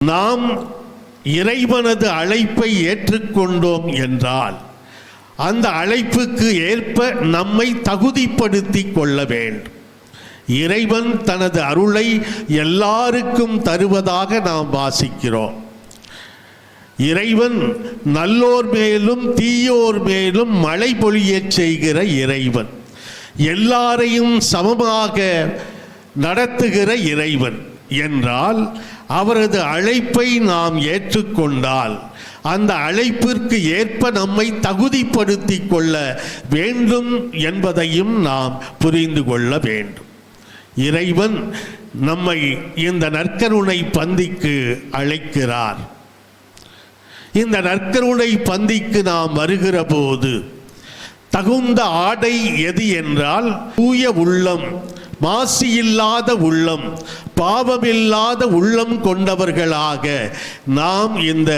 நாம் இறைவனது அழைப்பை ஏற்றுக்கொண்டோம் என்றால் அந்த அழைப்புக்கு ஏற்ப நம்மை தகுதிப்படுத்தி கொள்ள வேண்டும். இறைவன் தனது அருளை எல்லாருக்கும் தருவதாக நாம் வாசிக்கிறோம். இறைவன் நல்லோர் மேலும் தீயோர் மேலும் மழை பொழியச் செய்கிற இறைவன், எல்லாரையும் சமமாக நடத்துகிற இறைவன் என்றால் அவரது அழைப்பை நாம் ஏற்றுக்கொண்டால் அந்த அழைப்பிற்கு ஏற்ப நம்மை தகுதிப்படுத்தி கொள்ள வேண்டும் என்பதையும் நாம் புரிந்து கொள்ள வேண்டும். இறைவன் நம்மை இந்த நற்கருணை பந்திக்கு அழைக்கிறார். இந்த நற்கருணை பந்திக்கு நாம் வருகிற போது தகுந்த ஆடை எது என்றால் தூய உள்ளம், மாசு இல்லாத உள்ளம், பாவமில்லாத உள்ளம் கொண்டவர்களாக நாம் இந்த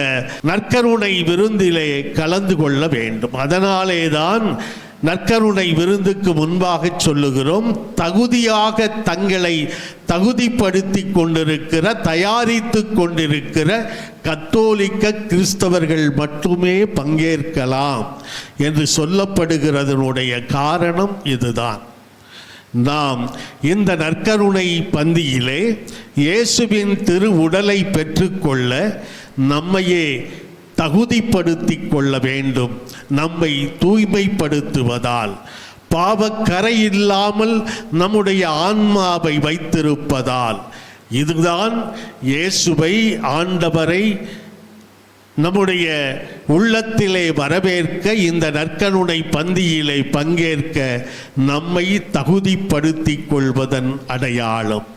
நற்கருணை விருந்திலே கலந்து கொள்ள வேண்டும். அதனாலே தான் நற்கருணை விருந்துக்கு முன்பாக சொல்லுகிறோம், தகுதியாக தங்களை தகுதிப்படுத்தி கொண்டிருக்கிற, தயாரித்து கொண்டிருக்கிற கத்தோலிக்க கிறிஸ்தவர்கள் மட்டுமே பங்கேற்கலாம் என்று சொல்லப்படுகிறதனுடைய காரணம் இதுதான். நாம் இந்த நற்கருணை பந்தியிலே இயேசுவின் திரு உடலை பெற்றுக்கொள்ள நம்மையே தகுதிப்படுத்தி கொள்ள வேண்டும். நம்மை தூய்மைப்படுத்துவதால், பாவக்கரை இல்லாமல் நம்முடைய ஆன்மாவை வைத்திருப்பதால், இதுதான் இயேசுவை, ஆண்டவரை நம்முடைய உள்ளத்திலே வரவேற்க, இந்த நற்கருணை பந்தியிலே பங்கேற்க நம்மை தகுதிப்படுத்தி கொள்வதன் அடையாளம்.